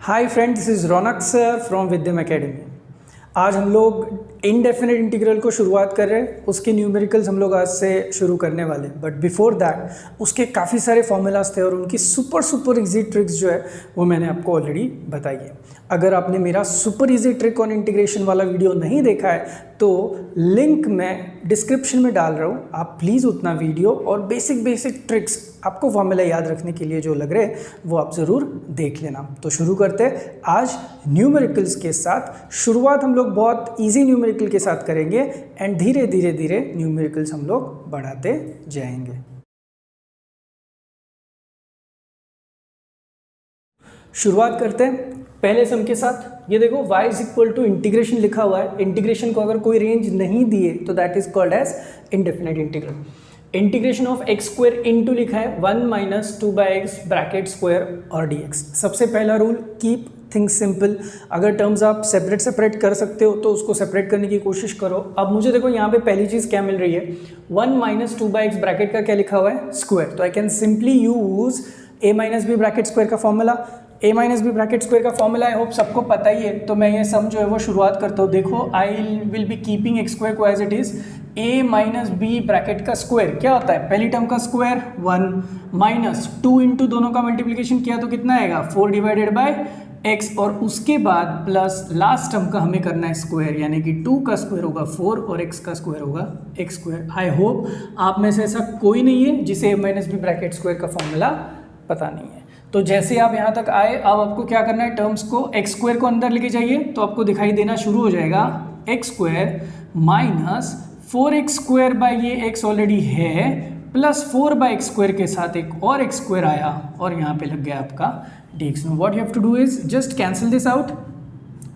Hi friend, this is Raunak sir from Vidyam Academy. आज हम लोग इनडेफिनेट इंटीग्रल को शुरुआत कर रहे हैं। उसके न्यूमेरिकल्स हम लोग आज से शुरू करने वाले, बट बिफोर दैट उसके काफ़ी सारे फॉर्मूलाज थे और उनकी सुपर इजी ट्रिक्स जो है वो मैंने आपको ऑलरेडी बताई है। अगर आपने मेरा super easy trick on integration वाला वीडियो नहीं देखा है तो लिंक मैं डिस्क्रिप्शन में डाल रहा हूँ, आप प्लीज़ उतना वीडियो और बेसिक ट्रिक्स आपको फॉर्मूला याद रखने के लिए जो लग रहे हैं वो आप ज़रूर देख लेना। तो शुरू करते हैं आज न्यूमेरिकल्स के साथ। शुरुआत हम लोग बहुत इजी न्यूमेरिकल के साथ करेंगे एंड धीरे धीरे न्यूमेरिकल्स हम लोग बढ़ाते जाएंगे। शुरुआत करते हैं पहले सम के साथ। ये देखो y is equal to integration लिखा हुआ है। इंटीग्रेशन को अगर कोई रेंज नहीं दिए तो that is called as indefinite integral. Integration of x square into लिखा है 1 माइनस 2/x ब्रैकेट स्क्वायर और dx। सबसे पहला रूल, कीप थिंग्स सिंपल। अगर टर्म्स आप सेपरेट कर सकते हो तो उसको सेपरेट करने की कोशिश करो। अब मुझे देखो यहाँ पे पहली चीज़ क्या मिल रही है, 1 माइनस 2/x ब्रैकेट का क्या लिखा हुआ है, स्क्वायर। तो I can simply use a minus B bracket square का formula. a minus B bracket square का फॉर्मूला आई होप सबको पता ही है। तो मैं ये सम जो है वो शुरुआत करता हूँ। देखो I will be keeping X square को as it is. a minus B bracket का स्क्वायर क्या होता है, पहली टर्म का स्क्वायर 1 माइनस 2 इंटू दोनों का मल्टीप्लिकेशन किया तो कितना आएगा 4 डिवाइडेड बाय x, और उसके बाद प्लस लास्ट टर्म का हमें करना है स्क्वायर, यानी कि 2 का स्क्वायर होगा 4 और x का स्क्वायर होगा x स्क्वायर। आई होप आप में से ऐसा कोई नहीं है जिसे a minus B bracket square का फॉर्मूला पता नहीं है। तो जैसे आप यहाँ तक आए, अब आपको क्या करना है, टर्म्स को एक्स स्क्वायर को अंदर लेके जाइए तो आपको दिखाई देना शुरू हो जाएगा x square minus 4x square by ये x ऑलरेडी है प्लस 4/x स्क्वायर के साथ एक और x स्क्वायर आया और यहाँ पे लग गया आपका dx। No what you have to do is just cancel this out,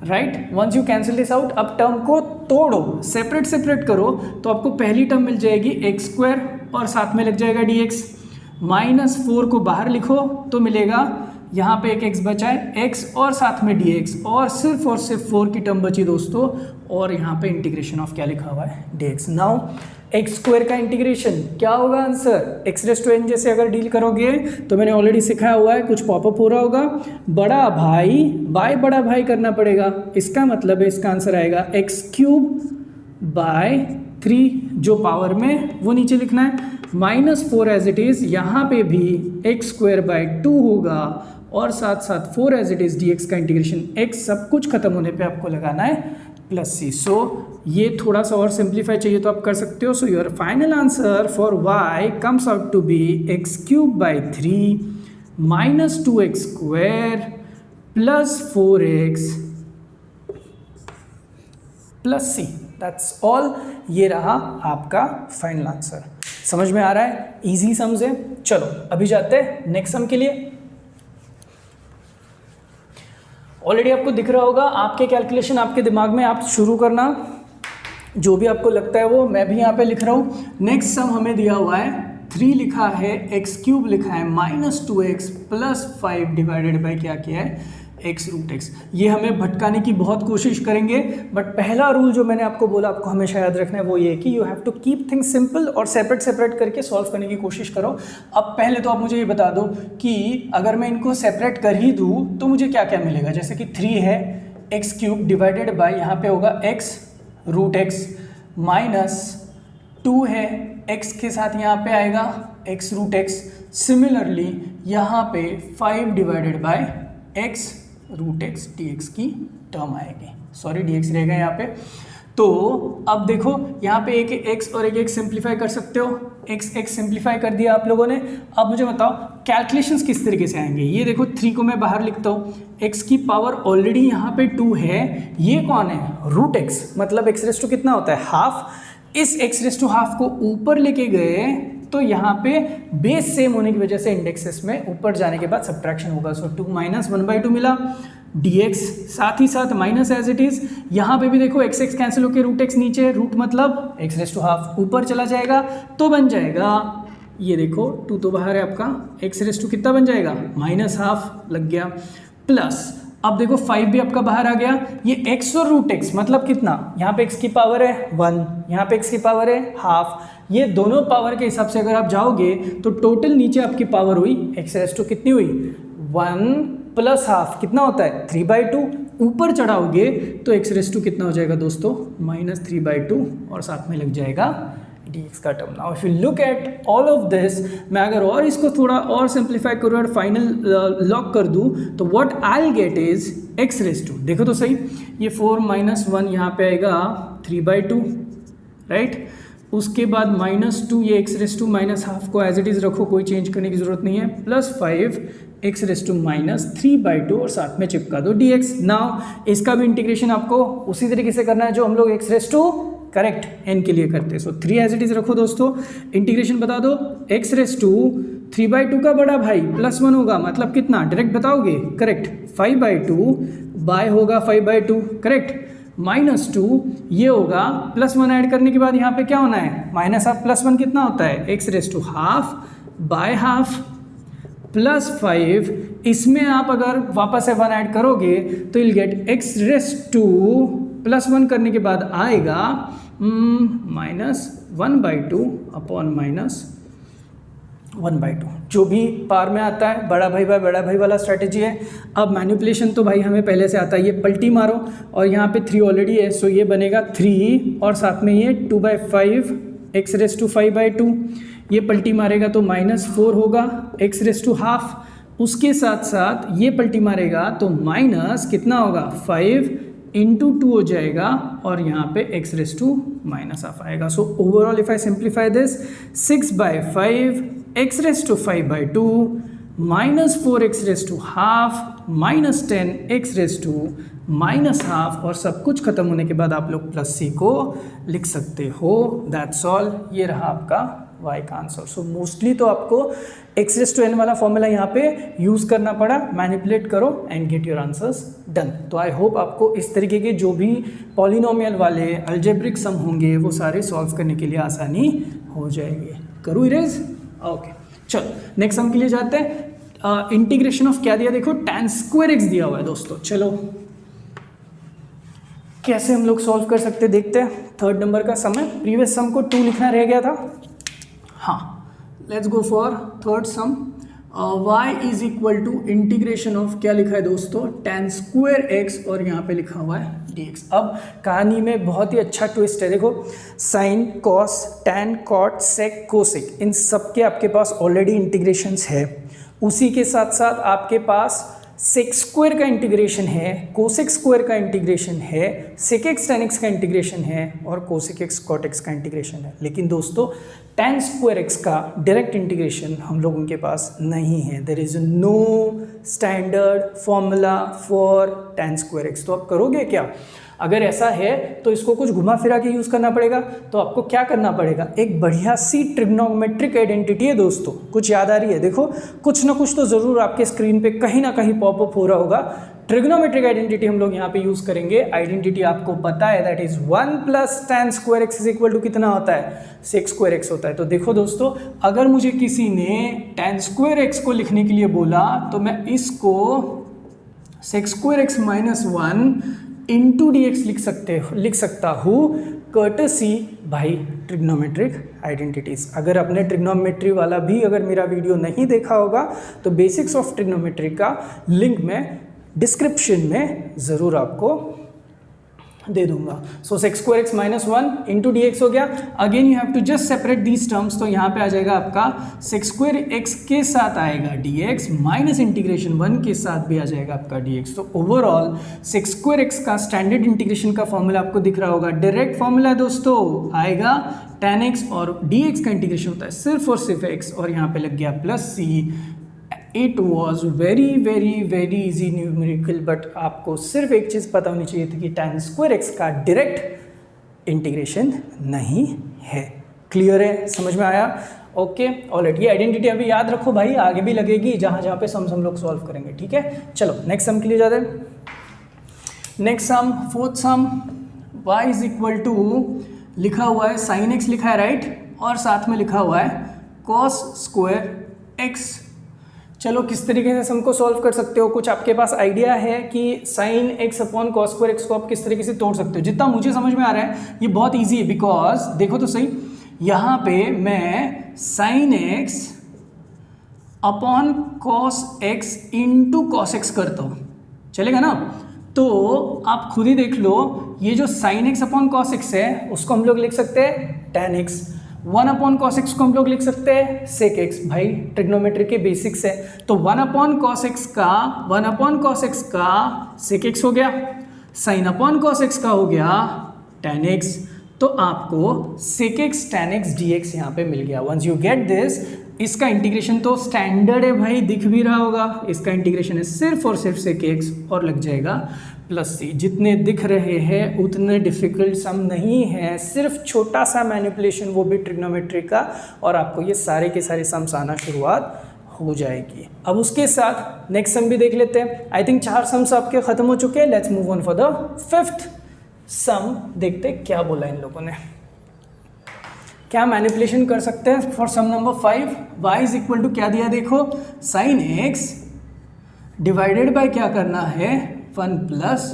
right. Once you cancel this out, अब टर्म को तोड़ो, सेपरेट करो तो आपको पहली टर्म मिल जाएगी एक्स स्क्वायर और साथ में लग जाएगा dx। माइनस 4 को बाहर लिखो तो मिलेगा यहाँ पे एक x बचा है x और साथ में dx, और सिर्फ 4 की टर्म बची दोस्तों, और यहाँ पे इंटीग्रेशन ऑफ क्या लिखा हुआ है dx। नाउ एक्स स्क्वायर का इंटीग्रेशन क्या होगा answer, x raise to n जैसे अगर डील करोगे तो मैंने ऑलरेडी सिखाया हुआ है, कुछ पॉपअप हो रहा होगा, बड़ा भाई बाय बड़ा भाई करना पड़ेगा। इसका मतलब है इसका आंसर आएगा एक्स क्यूब बाय 3, जो पावर में वो नीचे लिखना है, माइनस 4 एज इट इज़, यहाँ पे भी एक्स स्क्वायर बाय 2 होगा और साथ 4 एज इट इज़ dx का इंटीग्रेशन x, सब कुछ खत्म होने पे आपको लगाना है प्लस c। सो ये थोड़ा सा और सिंप्लीफाई चाहिए तो आप कर सकते हो। So your final answer for y comes out to be x cube by 3 minus 2x स्क्वायर plus 4x plus c। That's all. ये रहा आपका फाइनल आंसर। समझ में आ रहा है, इजी सम्स है। चलो अभी जाते हैं नेक्स्ट सम के लिए। ऑलरेडी आपको दिख रहा होगा, आपके कैलकुलेशन आपके दिमाग में आप शुरू करना, जो भी आपको लगता है वो मैं भी यहाँ पे लिख रहा हूँ। नेक्स्ट सम हमें दिया हुआ है 3 लिखा है, एक्स क्यूब लिखा है minus 2x plus 5 divided by क्या किया है x रूट x। ये हमें भटकाने की बहुत कोशिश करेंगे, बट पहला रूल जो मैंने आपको बोला आपको हमेशा याद रखना है वो ये कि you have to keep things simple और सेपरेट करके सॉल्व करने की कोशिश करो। अब पहले तो आप मुझे ये बता दो कि अगर मैं इनको सेपरेट कर ही दूँ तो मुझे क्या क्या मिलेगा। जैसे कि 3 है एक्स क्यूब डिवाइडेड बाई यहाँ पे होगा x रूट x, माइनस 2 है x के साथ यहाँ पे आएगा x रूट x। सिमिलरली यहाँ पे 5 divided by x root x dx की टर्म आएगी, सॉरी dx रहेगा यहाँ पे। तो अब देखो यहाँ पे एक x और एक x सिंप्लीफाई कर सकते हो, x सिंप्लीफाई कर दिया आप लोगों ने। अब मुझे बताओ कैलकुलेशंस किस तरीके से आएंगे। ये देखो 3 को मैं बाहर लिखता हूँ, x की पावर ऑलरेडी यहाँ पे 2 है, ये कौन है रूट x, मतलब x रेज़ टू कितना होता है हाफ। इस x रेज़ टू हाफ को ऊपर लेके गए तो यहाँ पे बेस सेम होने की वजह से इंडेक्सेस में ऊपर जाने के बाद सब्ट्रैक्शन होगा। सो 2 माइनस 1/2 मिला dx, साथ ही साथ माइनस एज इट इज़। यहाँ पे भी देखो x कैंसिल होकर रूट x नीचे, रूट मतलब x रेज़ टू हाफ ऊपर चला जाएगा तो बन जाएगा, ये देखो 2 तो बाहर है आपका, x रेज़ टू कितना बन जाएगा माइनस हाफ लग गया, प्लस अब देखो 5 भी आपका बाहर आ गया, ये x और रूट x मतलब कितना, यहाँ पे x की पावर है 1, यहाँ पे x की पावर है हाफ, ये दोनों पावर के हिसाब से अगर आप जाओगे तो टोटल नीचे आपकी पावर हुई x रेज़ टू कितनी हुई 1 प्लस हाफ कितना होता है 3/2, ऊपर चढ़ाओगे तो एक्स रेस टू कितना हो जाएगा दोस्तों -3/2 और साथ में लग जाएगा dx का term. Now if you look at all of this, मैं अगर और इसको थोड़ा और सिंप्लीफाई करूँ और फाइनल लॉक कर दूँ तो what I will get is x raise to, देखो तो सही, ये 4 - 1 यहाँ पे आएगा 3/2 राइट, उसके बाद -2 ये एक्स रेस टू -हाफ को एज इट इज़ रखो, कोई चेंज करने की ज़रूरत नहीं है, +5 एक्स रेस टू -3/2 और साथ में चिपका दो dx। नाउ इसका भी इंटीग्रेशन आपको उसी तरीके से करना है जो हम लोग x raise to correct n के लिए करते हैं। सो 3 एज इट इज़ रखो दोस्तों, इंटीग्रेशन बता दो, एक्स रेस टू 3/2 का बड़ा भाई +1 होगा, मतलब कितना डायरेक्ट बताओगे, करेक्ट, 5/2 बाय होगा 5/2 करेक्ट, -2 ये होगा, +1 ऐड करने के बाद यहाँ पे क्या होना है -हाफ +1 कितना होता है x raise to half by half +5, इसमें आप अगर वापस से 1 ऐड करोगे तो will get x raise to +1 करने के बाद आएगा -1/2 अपॉन -1/2, जो भी पार में आता है बड़ा भाई बाय बड़ा भाई वाला स्ट्रैटेजी है। अब मैनिपुलेशन तो भाई हमें पहले से आता है, ये पलटी मारो और यहाँ पे 3 ऑलरेडी है, सो ये बनेगा 3 और साथ में ये 2/5 एक्स रेस टू 5/2, ये पलटी मारेगा तो -4 होगा एक्स रेस टू हाफ, उसके साथ साथ ये पलटी मारेगा तो माइनस कितना होगा 5 × 2 हो जाएगा और यहाँ पे एक्स रेस टू -हाफ आएगा। So overall if I simplify this 6/5 x raise to 5/2 -4 x raise to half -10 x raise to -half और सब कुछ खत्म होने के बाद आप लोग +c को लिख सकते हो। दैट्स ऑल, ये रहा आपका y का आंसर। सो मोस्टली तो आपको x रेस टू n वाला फॉर्मूला यहाँ पे यूज़ करना पड़ा, मैनिपुलेट करो and get your answers done. तो आई होप आपको इस तरीके के जो भी पॉलिनोमियल वाले अलजेब्रिक सम होंगे वो सारे सॉल्व करने के लिए आसानी हो जाएगी। करूँ इरेज? ओके चलो नेक्स्ट सम के लिए जाते हैं। इंटीग्रेशन ऑफ क्या दिया, देखो tan² x दिया हुआ है दोस्तों। चलो कैसे हम लोग सॉल्व कर सकते देखते हैं। 3rd नंबर का सम है, प्रीवियस सम को 2 लिखना रह गया था। हाँ, let's go for 3rd sum. y is equal to integration of क्या लिखा है दोस्तों tan² x और यहाँ पे लिखा हुआ है dx। अब कहानी में बहुत ही अच्छा ट्विस्ट है, देखो sine cos tan cot sec cosec इन सब के आपके पास ऑलरेडी इंटीग्रेशंस है, उसी के साथ साथ आपके पास sec² का इंटीग्रेशन है, cosec² का इंटीग्रेशन है, sec x tan x का इंटीग्रेशन है और cosec x cot x का इंटीग्रेशन है। लेकिन दोस्तों tan² x का डायरेक्ट इंटीग्रेशन हम लोगों के पास नहीं है। There is no standard formula for tan² x। तो आप करोगे क्या? अगर ऐसा है तो इसको कुछ घुमा फिरा के यूज़ करना पड़ेगा। तो आपको क्या करना पड़ेगा, एक बढ़िया सी ट्रिग्नोमेट्रिक आइडेंटिटी है दोस्तों, कुछ याद आ रही है? देखो कुछ ना कुछ तो ज़रूर आपके स्क्रीन पे कहीं ना कहीं पॉपअप हो रहा होगा। ट्रिग्नोमेट्रिक आइडेंटिटी हम लोग यहाँ पे यूज़ करेंगे। आइडेंटिटी आपको पता है, that is 1 + tan² x is equal to कितना होता है sec² x होता है। तो देखो दोस्तों, अगर मुझे किसी ने tan² x को लिखने के लिए बोला तो मैं इसको sec² x - 1 इंटू dx लिख सकता हूँ, कर्टसी बाई ट्रिग्नोमेट्रिक आइडेंटिटीज़। अगर आपने ट्रिग्नोमेट्री वाला भी अगर मेरा वीडियो नहीं देखा होगा तो बेसिक्स ऑफ ट्रिग्नोमेट्री का लिंक मैं डिस्क्रिप्शन में ज़रूर आपको दे दूंगा। सो sec² x - 1 इंटू dx हो गया। Again you have to just separate these terms. तो यहाँ पे आ जाएगा आपका sec² x के साथ आएगा dx माइनस इंटीग्रेशन 1 के साथ भी आ जाएगा आपका dx। तो ओवरऑल sec² x का स्टैंडर्ड इंटीग्रेशन का फॉर्मूला आपको दिख रहा होगा। डायरेक्ट फॉर्मूला है दोस्तों, आएगा tan x और dx का इंटीग्रेशन होता है सिर्फ और सिर्फ x और यहाँ पे लग गया +c। It was very very very easy numerical, but आपको सिर्फ एक चीज़ पता होनी चाहिए थी कि tan² x का डायरेक्ट इंटीग्रेशन नहीं है। क्लियर है? समझ में आया? ओके ऑलराइट, ये आइडेंटिटी अभी याद रखो भाई, आगे भी लगेगी जहाँ जहाँ पे सम हम लोग सॉल्व करेंगे। ठीक है, चलो नेक्स्ट सम के लिए जाते हैं। Next sum 4th sum, y is equal to लिखा हुआ है sin x लिखा है राइट, और साथ में लिखा हुआ है cos² x। चलो किस तरीके से सम को सॉल्व कर सकते हो, कुछ आपके पास आइडिया है कि sin x upon cos² x को आप किस तरीके से तोड़ सकते हो? जितना मुझे समझ में आ रहा है ये बहुत इजी है, बिकॉज देखो तो सही, यहाँ पे मैं sin x upon cos x into cos x करता हूँ, चलेगा ना? तो आप खुद ही देख लो, ये जो sine x upon cos x है उसको हम लोग लिख सकते हैं ten x, 1 upon cos x को हम लोग लिख सकते हैं सेक एक्स। भाई ट्रिग्नोमेट्री के बेसिक्स है, तो 1 अपॉन कॉस एक्स का सेक एक्स हो गया, साइन अपॉन कॉस एक्स का हो गया टेन एक्स। तो आपको sec x tan x D x यहाँ पे मिल गया। वंस यू गेट दिस, इसका इंटीग्रेशन तो स्टैंडर्ड है भाई, दिख भी रहा होगा, इसका इंटीग्रेशन है सिर्फ और सिर्फ सेक एक्स और लग जाएगा प्लस सी। जितने दिख रहे हैं उतने डिफिकल्ट सम नहीं है, सिर्फ छोटा सा मैनिपुलेशन, वो भी ट्रिग्नोमेट्री का, और आपको ये सारे के सारे सम्स आना शुरुआत हो जाएगी। अब उसके साथ नेक्स्ट सम भी देख लेते हैं। आई थिंक 4 सम्स आपके खत्म हो चुके हैं। Let's move on for the 5th सम। देखते हैं क्या बोला इन लोगों ने, क्या मैनिपुलेशन कर सकते हैं for sum number 5। y is equal to क्या दिया देखो, साइन एक्स डिवाइडेड बाय क्या करना है 1 plus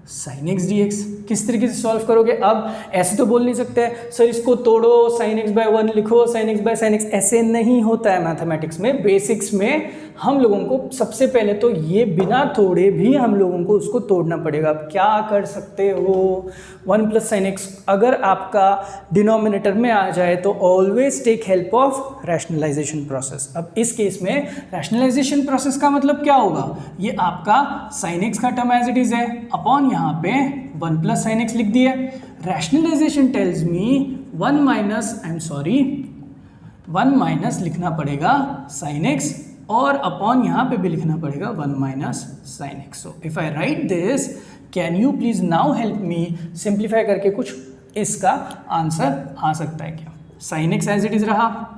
sign X D x. किस तरीके से सॉल्व करोगे? अब ऐसे तो बोल नहीं सकते सर इसको तोड़ो, साइन एक्स बाय 1 लिखो, sine x by sine x, ऐसे नहीं होता है मैथमेटिक्स में। बेसिक्स में हम लोगों को सबसे पहले तो ये बिना तोड़े भी हम लोगों को उसको तोड़ना पड़ेगा। अब क्या कर सकते हो, 1 प्लस साइन एक्स अगर आपका डिनोमिनेटर में आ जाए तो always take help of rationalisation process. अब इस केस में रैशनलाइजेशन प्रोसेस का मतलब क्या होगा, ये आपका साइन एक्स का टर्म एज इट इज है अपॉन यहाँ पे 1 प्लस साइन एक्स लिख दिया। रैशनलाइजेशन टेल्स मी 1 माइनस लिखना पड़ेगा साइन एक्स और अपॉन यहाँ पे भी लिखना पड़ेगा 1 minus sine x. So if I write this, can you please now help me simplify करके कुछ इसका आंसर आ सकता है क्या? Sine x as it is रहा,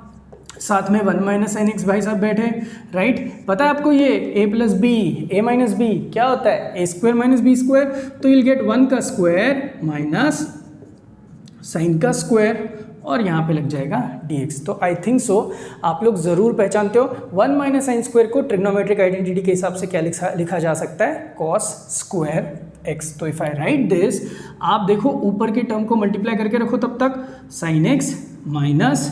साथ में 1 माइनस साइन एक्स भाई साहब बैठे, राइट? पता है आपको ये a plus b, a minus b क्या होता है, a square minus b square, तो यूल गेट 1 का स्क्वायर माइनस साइन का स्क्वायर और यहाँ पे लग जाएगा dx। तो आई थिंक सो आप लोग ज़रूर पहचानते हो 1 माइनस साइन स्क्वायर को ट्रिग्नोमेट्रिक आइडेंटिटी के हिसाब से क्या लिखा जा सकता है, कॉस स्क्वायर x। तो इफ़ आई राइट दिस, आप देखो ऊपर के टर्म को मल्टीप्लाई करके रखो तब तक, sine x minus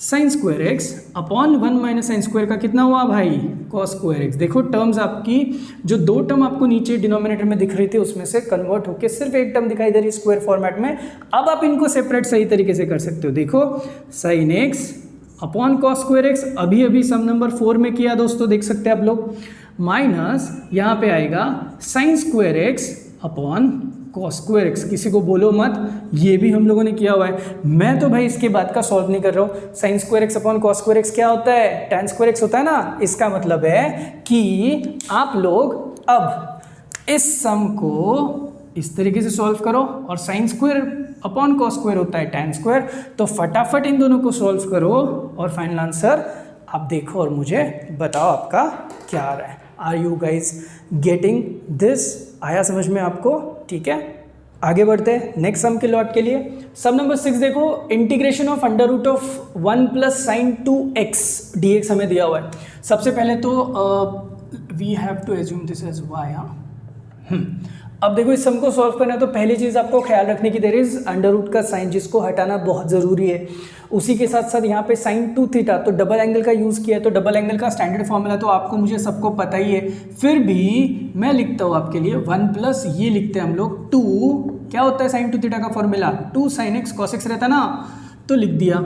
sine square x upon 1 minus sine square का कितना हुआ भाई, कॉस स्क्वायर एक्स। देखो टर्म्स आपकी जो 2 टर्म आपको नीचे डिनोमिनेटर में दिख रही थी उसमें से कन्वर्ट होकर सिर्फ एक टर्म दिखाई दे रही है स्क्वायर फॉर्मेट में। अब आप इनको सेपरेट सही तरीके से कर सकते हो। देखो sine x upon cos square x, अभी अभी सम नंबर 4 में किया दोस्तों, देख सकते हैं आप लोग, माइनस यहाँ पे आएगा sign square x upon cos square x. किसी को बोलो मत, ये भी हम लोगों ने किया हुआ है। मैं तो भाई इसके बाद का सॉल्व नहीं कर रहा हूँ। Sign square x upon cos square x क्या होता है, tan स्क्वायर एक्स होता है ना। इसका मतलब है कि आप लोग अब इस सम को इस तरीके से सॉल्व करो और sine square upon cos square होता है tan स्क्वायर, तो फटाफट इन दोनों को सॉल्व करो और फाइनल आंसर आप देखो और मुझे बताओ आपका क्या आ रहा है। Are you guys getting this? आया समझ में आपको? ठीक है, आगे बढ़ते हैं नेक्स्ट सम के लॉट के लिए। सम नंबर 6 देखो, integration of under root of 1 plus sine 2x dx हमें दिया हुआ है। सबसे पहले तो we have to assume this as y। अब देखो इस सम को सॉल्व करना है तो पहली चीज़ आपको ख्याल रखने की, देयर इज अंडर रूट का साइन जिसको हटाना बहुत ज़रूरी है। उसी के साथ साथ यहाँ पे साइन 2 थीटा, तो डबल एंगल का यूज़ किया है, तो डबल एंगल का स्टैंडर्ड फॉर्मूला तो आपको मुझे सबको पता ही है, फिर भी मैं लिखता हूँ आपके लिए 1 प्लस ये लिखते हैं हम लोग 2, क्या होता है साइन 2 थीटा का formula 2 sine x cos x रहता ना, तो लिख दिया।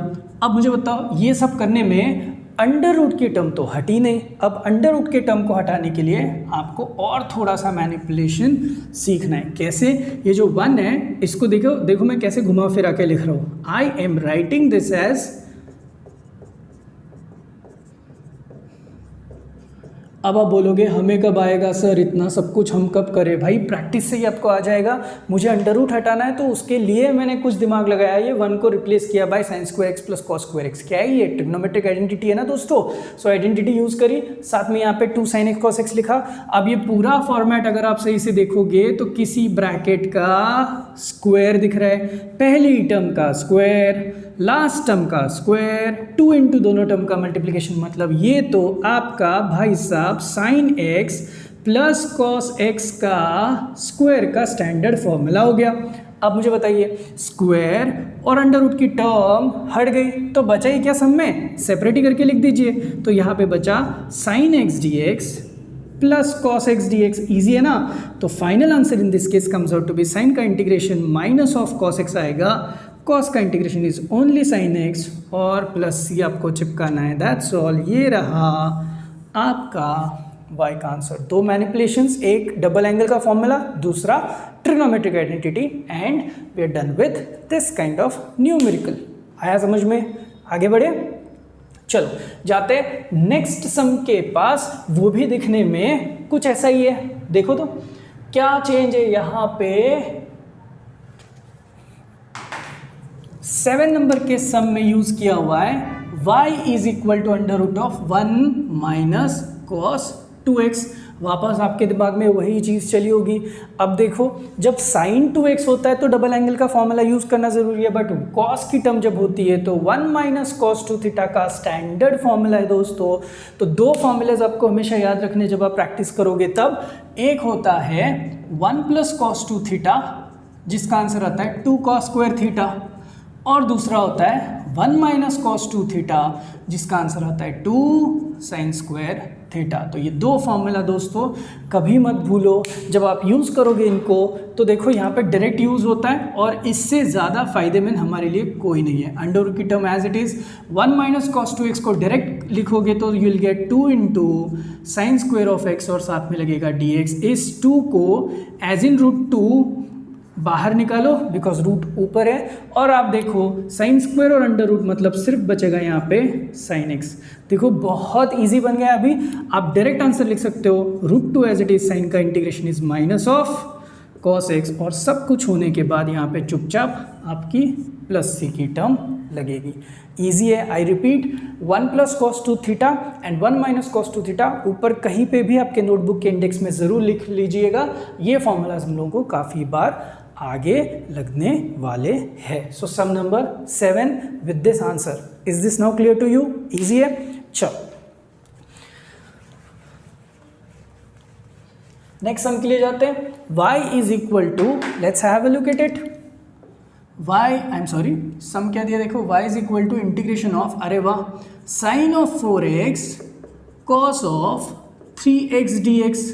अब मुझे बताओ ये सब करने में अंडर रूट की टर्म तो हटी नहीं। अब अंडर रूट के टर्म को हटाने के लिए आपको और थोड़ा सा मैनिपुलेशन सीखना है। कैसे? ये जो 1 है इसको देखो मैं कैसे घुमा फिरा के लिख रहा हूँ। I am writing this as, अब आप बोलोगे हमें कब आएगा सर इतना सब कुछ, हम कब करें? भाई प्रैक्टिस से ही आपको आ जाएगा। मुझे अंडर रूट हटाना है तो उसके लिए मैंने कुछ दिमाग लगाया, ये 1 को रिप्लेस किया by sine square x plus cos square x. क्या है ये? ट्रिग्नोमेट्रिक आइडेंटिटी है ना दोस्तों। सो आइडेंटिटी यूज़ करी, साथ में यहाँ पे 2 साइन एक्स कॉस एक्स लिखा। अब ये पूरा फॉर्मेट अगर आप सही से देखोगे तो किसी ब्रैकेट का स्क्वायर दिख रहा है, पहली टर्म का स्क्वायर, लास्ट टर्म का स्क्वायर, 2 इंटू दोनों टर्म का मल्टीप्लिकेशन, मतलब ये तो आपका भाई साहब sine x plus cos x का स्क्वायर का स्टैंडर्ड फॉर्मूला हो गया। अब मुझे बताइए, स्क्वायर और अंडर रूट की टर्म हट गई तो बचा ही क्या सम में, सेपरेट ही करके लिख दीजिए। तो यहाँ पे बचा sine X D X plus cos X D X, easy है ना। तो final answer in this case comes out to be sine का integration minus of cos X आएगा, कॉस का integration is only sine X और plus C आपको चिपकाना है, दैट्स ऑल। ये रहा आपका y का आंसर। दो मैनिपुलेशंस, एक डबल एंगल का फॉर्मूला, दूसरा trigonometric identity, and we are done with this kind of numerical. आया समझ में? आगे बढ़े, चलो जाते नेक्स्ट सम के पास। वो भी दिखने में कुछ ऐसा ही है, देखो तो क्या चेंज है यहाँ पे। 7 नंबर के सम में यूज किया हुआ है y is equal to under root of 1 minus cos 2x। वापस आपके दिमाग में वही चीज़ चली होगी। अब देखो, जब साइन 2x होता है तो डबल एंगल का फॉर्मूला यूज़ करना ज़रूरी है, बट कॉस की टर्म जब होती है तो 1 माइनस कॉस 2 थीटा का स्टैंडर्ड फॉर्मूला है दोस्तों। तो दो फॉर्मूलाज आपको हमेशा याद रखने जब आप प्रैक्टिस करोगे तब। एक होता है 1 प्लस कॉस 2 थीटा जिसका आंसर आता है 2 कॉस स्क्वायर थीटा, और दूसरा होता है 1 माइनस कॉस 2 थीटा जिसका आंसर आता है 2 साइन स्क्वायर थीटा। तो ये दो फॉर्मूला दोस्तों कभी मत भूलो, जब आप यूज़ करोगे इनको तो देखो यहाँ पे डायरेक्ट यूज़ होता है और इससे ज़्यादा फायदेमंद हमारे लिए कोई नहीं है। अंडर रूट की term as it is 1 minus cos 2x को डायरेक्ट लिखोगे तो you will get 2 into sine square of x और साथ में लगेगा dx। इस 2 को एज इन रूट 2 बाहर निकालो बिकॉज रूट ऊपर है, और आप देखो साइन स्क्वायर और अंडर रूट मतलब सिर्फ बचेगा यहाँ पे साइन एक्स। देखो बहुत इजी बन गया। अभी आप डायरेक्ट आंसर लिख सकते हो root 2 as it is sine का integration is minus of cos X, और सब कुछ होने के बाद यहाँ पे चुपचाप आपकी प्लस सी की टर्म लगेगी। ईजी है, I repeat, 1 plus cos 2 theta and 1 minus cos 2 theta ऊपर कहीं पे भी आपके नोटबुक के इंडेक्स में ज़रूर लिख लीजिएगा। ये फॉर्मूलाज हम लोगों को काफ़ी बार आगे लगने वाले हैं। So sum number 7 with this answer, is this now clear to you? Easy है। चलो नेक्स्ट सम के लिए जाते हैं। y is equal to, let's have a look at it. y, I am sorry, sum क्या दिया देखो, y is equal to integration of, अरे वाह, sine of 4x cos of 3x dx।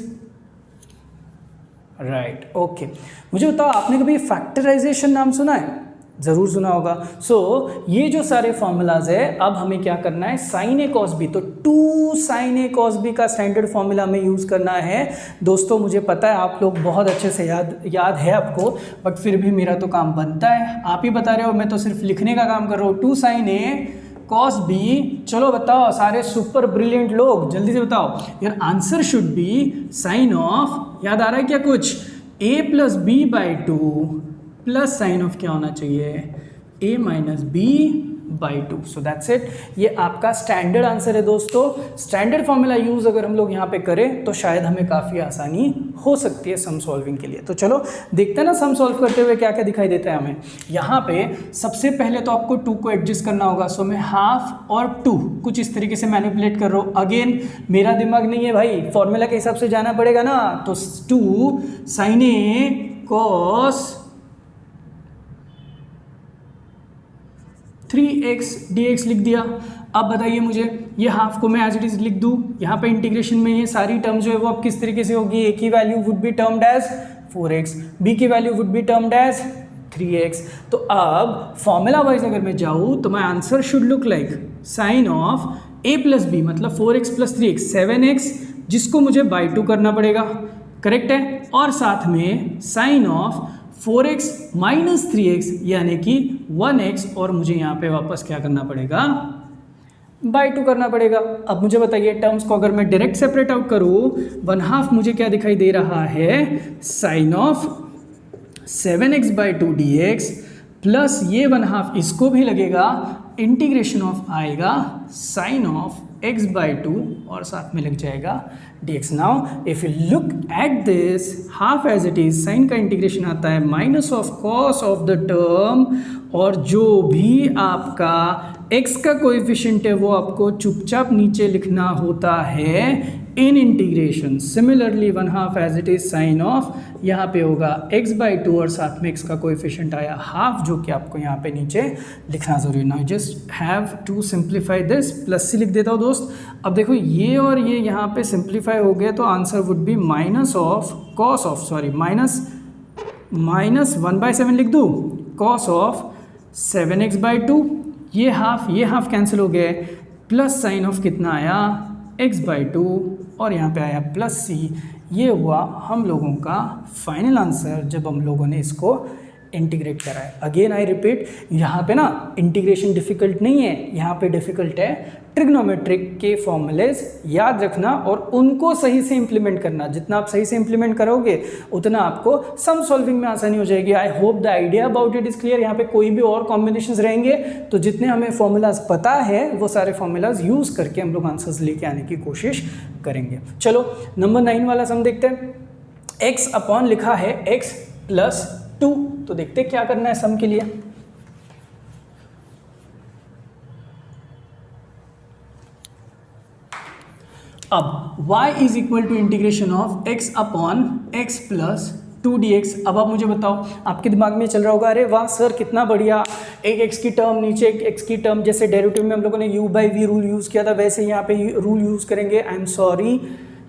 Right, okay. मुझे बताओ, आपने कभी फैक्टराइजेशन नाम सुना है? ज़रूर सुना होगा। सो ये जो सारे फॉर्मूलाज है, अब हमें क्या करना है, साइन ए कॉस बी, तो 2 साइन ए कॉस बी का स्टैंडर्ड फॉर्मूला में यूज़ करना है। दोस्तों मुझे पता है आप लोग बहुत अच्छे से याद है आपको, बट फिर भी मेरा तो काम बनता है। आप ही बता रहे हो, मैं तो सिर्फ लिखने का काम कर रहा हूँ। 2 साइन ए कॉस बी, चलो बताओ सारे सुपर ब्रिलियंट लोग, जल्दी से बताओ। यार answer should be sine of, याद आ रहा है क्या कुछ, a plus b by 2 plus sine of क्या होना चाहिए, a minus b by 2। So that's it. ये आपका स्टैंडर्ड आंसर है दोस्तों। स्टैंडर्ड फॉर्मूला यूज़ अगर हम लोग यहाँ पे करें तो शायद हमें काफ़ी आसानी हो सकती है सम सॉल्विंग के लिए। तो चलो देखते हैं ना सम सॉल्व करते हुए क्या क्या दिखाई देता है हमें। यहाँ पे सबसे पहले तो आपको 2 को एडजस्ट करना होगा। सो मैं हाफ और 2 कुछ इस तरीके से मैनिपुलेट कर रहा हूँ। अगेन मेरा दिमाग नहीं है भाई, फॉर्मूला के हिसाब से जाना पड़ेगा ना। तो 2 साइन ए कॉस 3x dx लिख दिया। अब बताइए मुझे, ये हाफ को मैं एज इट इज लिख दूँ, यहाँ पे इंटीग्रेशन में ये सारी टर्म जो है वो अब किस तरीके से होगी, a की value would be termed as 4x, b की value would be termed as 3x। तो अब फॉर्मूला वाइज अगर मैं जाऊँ तो my answer should look like sine of a plus b मतलब 4x प्लस 3x 7x, जिसको मुझे बाई 2 करना पड़ेगा, करेक्ट है, और साथ में sign of 4x minus 3x यानी कि 1x, और मुझे यहाँ पे वापस क्या करना पड़ेगा, बाई 2 करना पड़ेगा। अब मुझे बताइए टर्म्स को अगर मैं डायरेक्ट सेपरेट आउट करूँ, 1/2 मुझे क्या दिखाई दे रहा है, sine of 7x by 2 dx plus ये 1/2 इसको भी लगेगा, इंटीग्रेशन ऑफ आएगा साइन ऑफ x बाई 2 और साथ में लग जाएगा dx। Now if you look at this half as it is, sine का इंटीग्रेशन आता है minus of cos of the term, और जो भी आपका x का कोएफिशिएंट है वो आपको चुपचाप नीचे लिखना होता है in integration. Similarly 1/2 as it is sine of, यहाँ पे होगा x/2 और साथ में x का कोएफिशिएंट आया हाफ, जो कि आपको यहाँ पे नीचे लिखना जरूरी ना। Just have to simplify this, plus C लिख देता हूँ दोस्त। अब देखो ये और ये यहाँ पे सिंप्लीफाई हो गए तो आंसर वुड बी माइनस 1/7 लिख दूँ, cos ऑफ 7x/2, ये हाफ कैंसिल हो गए, प्लस साइन ऑफ कितना आया x/2 और यहाँ पे आया प्लस सी। ये हुआ हम लोगों का फाइनल आंसर जब हम लोगों ने इसको इंटीग्रेट करा है। अगेन आई रिपीट, यहाँ पे ना इंटीग्रेशन डिफ़िकल्ट नहीं है, यहाँ पे डिफ़िकल्ट है ट्रिग्नोमेट्रिक के फॉर्मूलेज याद रखना और उनको सही से इंप्लीमेंट करना। जितना आप सही से इंप्लीमेंट करोगे उतना आपको सम सॉल्विंग में आसानी हो जाएगी। I hope the idea about it is clear. यहाँ पे कोई भी और कॉम्बिनेशंस रहेंगे तो जितने हमें फॉर्मूलाज पता है वो सारे फॉर्मूलाज यूज़ करके हम लोग आंसर्स लेके आने की कोशिश करेंगे। चलो नंबर 9 वाला सम देखते हैं। x अपॉन लिखा है x+2, तो देखते हैं क्या करना है सम के लिए। अब y is equal to integration of x upon x+2 dx। अब आप मुझे बताओ, आपके दिमाग में चल रहा होगा अरे वाह सर कितना बढ़िया, एक x की टर्म नीचे एक x की टर्म, जैसे डेरिवेटिव में हम लोगों ने u/v रूल यूज़ किया था वैसे यहाँ पे रूल यूज़ करेंगे। आई एम सॉरी,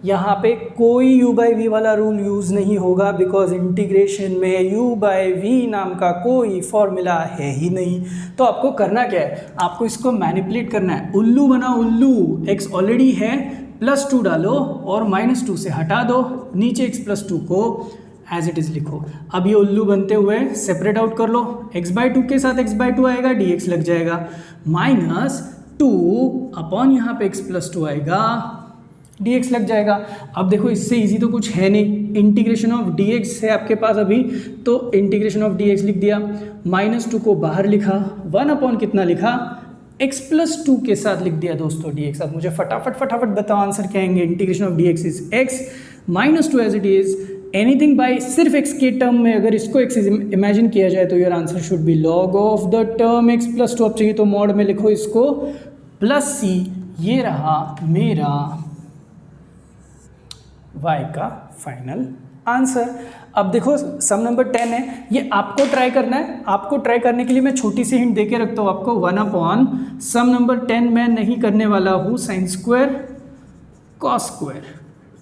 यहाँ पे कोई u/v वाला रूल यूज़ नहीं होगा बिकॉज इंटीग्रेशन में u/v नाम का कोई फॉर्मूला है ही नहीं। तो आपको करना क्या है, आपको इसको मैनिपुलेट करना है। उल्लू बना उल्लू, x ऑलरेडी है, +2 डालो और -2 से हटा दो, नीचे x+2 को एज इट इज़ लिखो। अब ये उल्लू बनते हुए सेपरेट आउट कर लो, x/2 के साथ x/2 आएगा, dx लग जाएगा, -2 अपॉन यहाँ पे x+2 आएगा, dx लग जाएगा। अब देखो इससे इजी तो कुछ है नहीं, इंटीग्रेशन ऑफ dx है आपके पास अभी, तो इंटीग्रेशन ऑफ dx लिख दिया, -2 को बाहर लिखा, 1 अपॉन कितना लिखा x+2 के साथ लिख दिया दोस्तों dx। अब मुझे फटाफट बताओ आंसर क्या आएंगे। Integration of dx is x, -2 as it is, anything by सिर्फ x के टर्म में अगर इसको x इमेजिन किया जाए तो your answer should be log of the term x+2। अब चाहिए तो मॉड में लिखो इसको, +c, ये रहा मेरा y का फाइनल आंसर। अब देखो सम नंबर 10 है, ये आपको ट्राई करना है। आपको ट्राई करने के लिए मैं छोटी सी हिंट देके रखता हूँ आपको, 1 अपॉन सम नंबर 10 मैं नहीं करने वाला हूँ sin² cos²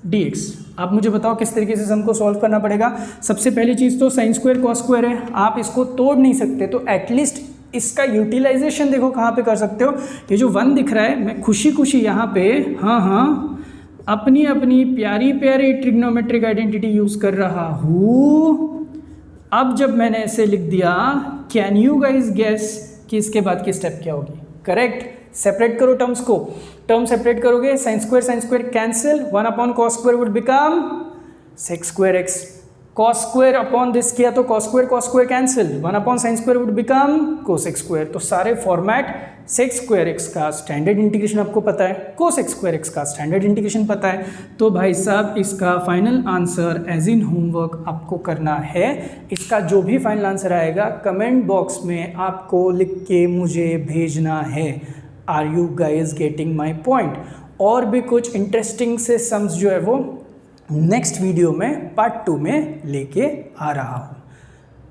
dx। आप मुझे बताओ किस तरीके से सम को सॉल्व करना पड़ेगा। सबसे पहली चीज़ तो sin² cos² है, आप इसको तोड़ नहीं सकते, तो एटलीस्ट इसका यूटिलाइजेशन देखो कहाँ पे कर सकते हो। ये जो 1 दिख रहा है, मैं खुशी यहाँ पे हाँ अपनी प्यारी ट्रिग्नोमेट्रिक आइडेंटिटी यूज़ कर रहा हूँ। अब जब मैंने ऐसे लिख दिया, कैन यू गाइज गेस कि इसके बाद की स्टेप क्या होगी? करेक्ट, सेपरेट करो टर्म्स को, टर्म सेपरेट करोगे, sin² cancel, 1 upon cos² would become sec²x, cos² upon this किया तो cos² cancel, 1 upon sin² would become cosec²। तो सारे फॉर्मेट sec²x का स्टैंडर्ड इंटीग्रेशन आपको पता है, cosec²x का स्टैंडर्ड इंटीग्रेशन पता है। तो भाई साहब इसका final answer as in homework आपको करना है। इसका जो भी फाइनल आंसर आएगा कमेंट बॉक्स में आपको लिख के मुझे भेजना है। Are you guys getting my point? और भी कुछ इंटरेस्टिंग से सम्स जो है वो नेक्स्ट वीडियो में पार्ट 2 में लेके आ रहा हूँ।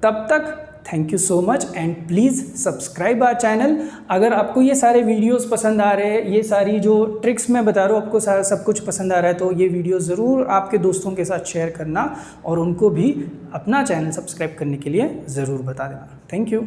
तब तक thank you so much and please subscribe our channel. अगर आपको ये सारे वीडियोस पसंद आ रहे हैं, ये सारी जो ट्रिक्स मैं बता रहा हूँ आपको सारा सब कुछ पसंद आ रहा है, तो ये वीडियो ज़रूर आपके दोस्तों के साथ शेयर करना और उनको भी अपना चैनल सब्सक्राइब करने के लिए ज़रूर बता देना। Thank you.